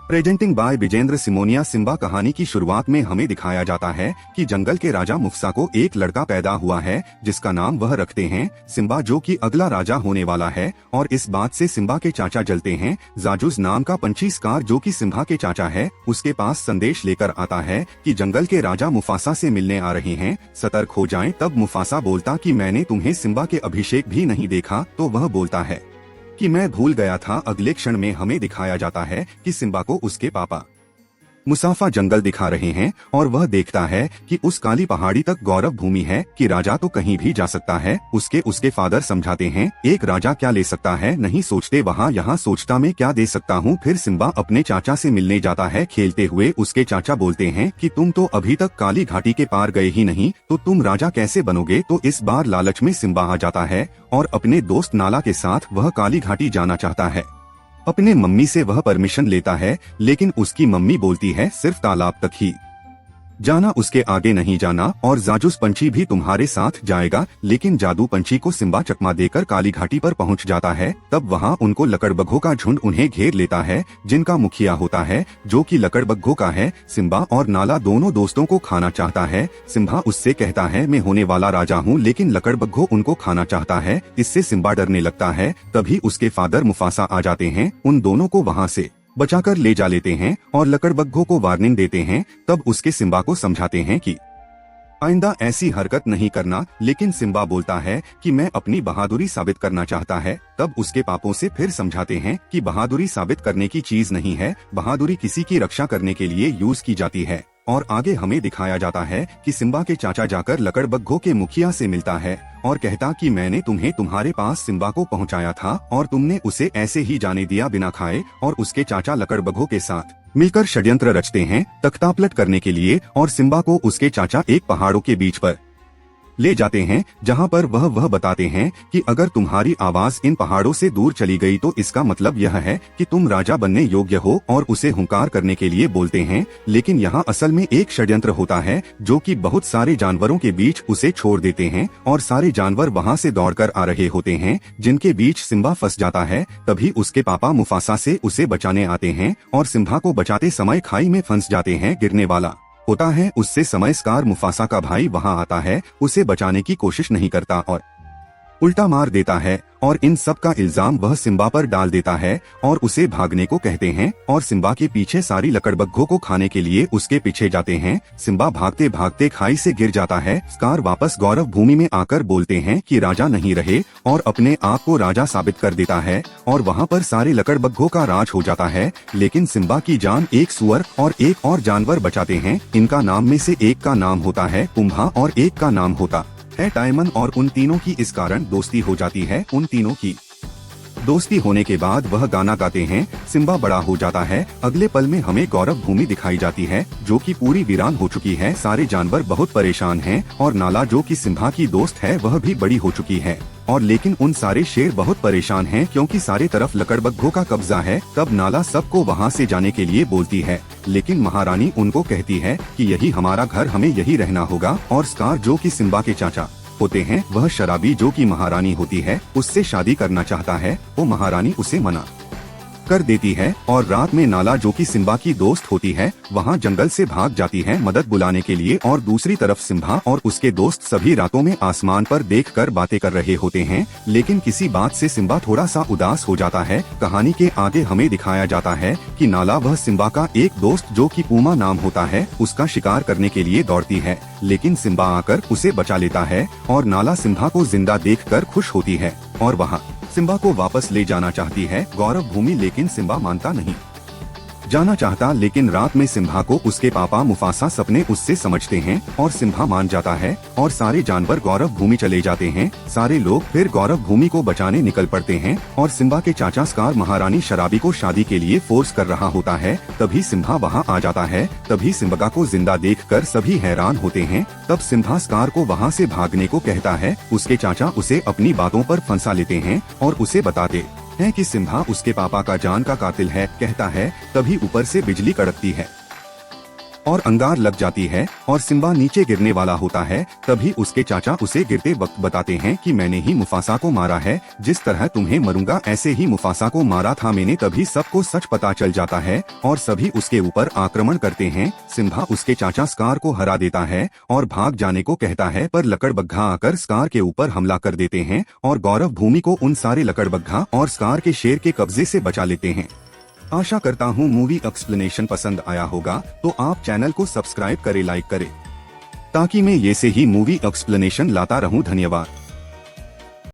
Presenting by Vijendra Simonia. Simba कहानी की शुरुआत में हमें दिखाया जाता है कि जंगल के राजा मुफसा को एक लड़का पैदा हुआ है जिसका नाम वह रखते हैं सिम्बा, जो कि अगला राजा होने वाला है। और इस बात से सिम्बा के चाचा जलते हैं। जाजूस नाम का पंछी स्कार, जो कि सिम्बा के चाचा है, उसके पास संदेश लेकर आता है कि जंगल के राजा मुफासा से मिलने आ रहे हैं, सतर्क हो जाएं। तब मुफासा बोलता कि मैंने तुम्हें सिम्बा के अभिषेक भी नहीं देखा। तो वह बोलता है कि मैं भूल गया था। अगले क्षण में हमें दिखाया जाता है कि सिम्बा को उसके पापा मुसाफा जंगल दिखा रहे हैं और वह देखता है कि उस काली पहाड़ी तक गौरव भूमि है कि राजा तो कहीं भी जा सकता है। उसके फादर समझाते हैं, एक राजा क्या ले सकता है, नहीं सोचते वहाँ यहाँ सोचता मैं क्या दे सकता हूँ। फिर सिम्बा अपने चाचा से मिलने जाता है खेलते हुए। उसके चाचा बोलते हैं कि तुम तो अभी तक काली घाटी के पार गए ही नहीं, तो तुम राजा कैसे बनोगे। तो इस बार लालच में सिम्बा आ जाता है और अपने दोस्त नाला के साथ वह काली घाटी जाना चाहता है। अपने मम्मी से वह परमिशन लेता है, लेकिन उसकी मम्मी बोलती है सिर्फ तालाब तक ही जाना, उसके आगे नहीं जाना। और जाजूस पंछी भी तुम्हारे साथ जाएगा। लेकिन जादू पंछी को सिम्बा चकमा देकर काली घाटी पर पहुंच जाता है। तब वहां उनको लकड़बग्घों का झुंड उन्हें घेर लेता है, जिनका मुखिया होता है जो कि लकड़बग्घों का है। सिम्बा और नाला दोनों दोस्तों को खाना चाहता है। सिम्बा उससे कहता है मैं होने वाला राजा हूँ, लेकिन लकड़बग्घों उनको खाना चाहता है। इससे सिम्बा डरने लगता है। तभी उसके फादर मुफासा आ जाते हैं, उन दोनों को वहाँ से बचाकर ले जा लेते हैं और लकड़बग्घों को वार्निंग देते हैं। तब उसके सिम्बा को समझाते हैं कि आइंदा ऐसी हरकत नहीं करना। लेकिन सिम्बा बोलता है कि मैं अपनी बहादुरी साबित करना चाहता है। तब उसके पापों से फिर समझाते हैं कि बहादुरी साबित करने की चीज नहीं है, बहादुरी किसी की रक्षा करने के लिए यूज की जाती है। और आगे हमें दिखाया जाता है कि सिम्बा के चाचा जाकर लकड़बग्घों के मुखिया से मिलता है और कहता कि मैंने तुम्हें तुम्हारे पास सिम्बा को पहुंचाया था और तुमने उसे ऐसे ही जाने दिया बिना खाए। और उसके चाचा लकड़बग्घों के साथ मिलकर षड्यंत्र रचते हैं तख्तापलट करने के लिए। और सिम्बा को उसके चाचा एक पहाड़ों के बीच पर ले जाते हैं, जहां पर वह बताते हैं कि अगर तुम्हारी आवाज इन पहाड़ों से दूर चली गई तो इसका मतलब यह है कि तुम राजा बनने योग्य हो, और उसे हुंकार करने के लिए बोलते हैं। लेकिन यहाँ असल में एक षड्यंत्र होता है जो कि बहुत सारे जानवरों के बीच उसे छोड़ देते हैं और सारे जानवर वहाँ से दौड़कर आ रहे होते हैं, जिनके बीच सिम्बा फंस जाता है। तभी उसके पापा मुफासा से उसे बचाने आते हैं और सिम्बा को बचाते समय खाई में फंस जाते हैं, गिरने वाला होता है। उससे समय स्कार मुफासा का भाई वहां आता है, उसे बचाने की कोशिश नहीं करता और उल्टा मार देता है। और इन सब का इल्जाम वह सिम्बा पर डाल देता है और उसे भागने को कहते हैं। और सिम्बा के पीछे सारी लकड़बग्घों को खाने के लिए उसके पीछे जाते हैं। सिम्बा भागते भागते खाई से गिर जाता है। स्कार वापस गौरव भूमि में आकर बोलते हैं कि राजा नहीं रहे और अपने आप को राजा साबित कर देता है और वहाँ पर सारे लकड़बग्घों का राज हो जाता है। लेकिन सिम्बा की जान एक सुअर और एक और जानवर बचाते हैं। इनका नाम में से एक का नाम होता है कुंभा और एक का नाम होता है टाइमन। और उन तीनों की इस कारण दोस्ती हो जाती है। उन तीनों की दोस्ती होने के बाद वह गाना गाते हैं। सिम्बा बड़ा हो जाता है। अगले पल में हमें गौरव भूमि दिखाई जाती है जो कि पूरी वीरान हो चुकी है। सारे जानवर बहुत परेशान हैं और नाला जो कि सिम्बा की दोस्त है वह भी बड़ी हो चुकी है। और लेकिन उन सारे शेर बहुत परेशान हैं क्योंकि सारे तरफ लकड़बग्घों का कब्जा है। तब नाला सबको वहाँ से जाने के लिए बोलती है, लेकिन महारानी उनको कहती है कि यही हमारा घर, हमें यही रहना होगा। और स्कार जो कि सिम्बा के चाचा होते हैं, वह शराबी जो कि महारानी होती है उससे शादी करना चाहता है। वो महारानी उसे मना कर देती है और रात में नाला जो कि सिम्बा की दोस्त होती है वहाँ जंगल से भाग जाती है मदद बुलाने के लिए। और दूसरी तरफ सिम्बा और उसके दोस्त सभी रातों में आसमान पर देखकर बातें कर रहे होते हैं। लेकिन किसी बात से सिम्बा थोड़ा सा उदास हो जाता है। कहानी के आगे हमें दिखाया जाता है कि नाला वह सिम्बा का एक दोस्त जो कि पूमा नाम होता है उसका शिकार करने के लिए दौड़ती है, लेकिन सिम्बा आकर उसे बचा लेता है और नाला सिम्बा को जिंदा देखकर खुश होती है और वहाँ सिम्बा को वापस ले जाना चाहती है गौरव भूमि। लेकिन सिम्बा मानता नहीं जाना चाहता। लेकिन रात में सिम्बा को उसके पापा मुफासा सपने उससे समझते हैं और सिम्बा मान जाता है और सारे जानवर गौरव भूमि चले जाते हैं। सारे लोग फिर गौरव भूमि को बचाने निकल पड़ते हैं और सिम्बा के चाचा स्कार महारानी शराबी को शादी के लिए फोर्स कर रहा होता है। तभी सिम्बा वहाँ आ जाता है। तभी सिम्बा को जिंदा देखकर सभी हैरान होते हैं। तब सिम्बा स्कार को वहाँ से भागने को कहता है। उसके चाचा उसे अपनी बातों पर फंसा लेते हैं और उसे बताते है कि सिम्बा उसके पापा का जान का कातिल है, कहता है। तभी ऊपर से बिजली कड़कती है और अंगार लग जाती है और सिम्बा नीचे गिरने वाला होता है। तभी उसके चाचा उसे गिरते वक्त बताते हैं कि मैंने ही मुफासा को मारा है, जिस तरह तुम्हें मरूंगा ऐसे ही मुफासा को मारा था मैंने। तभी सबको सच पता चल जाता है और सभी उसके ऊपर आक्रमण करते हैं। सिम्बा उसके चाचा स्कार को हरा देता है और भाग जाने को कहता है, पर लकड़बग्घा आकर स्कार के ऊपर हमला कर देते हैं और गौरव भूमि को उन सारे लकड़बग्घा और स्कार के शेर के कब्जे से बचा लेते हैं। आशा करता हूँ मूवी एक्सप्लेनेशन पसंद आया होगा, तो आप चैनल को सब्सक्राइब करें, लाइक करें, ताकि मैं ये से ही मूवी एक्सप्लेनेशन लाता रहूं। धन्यवाद।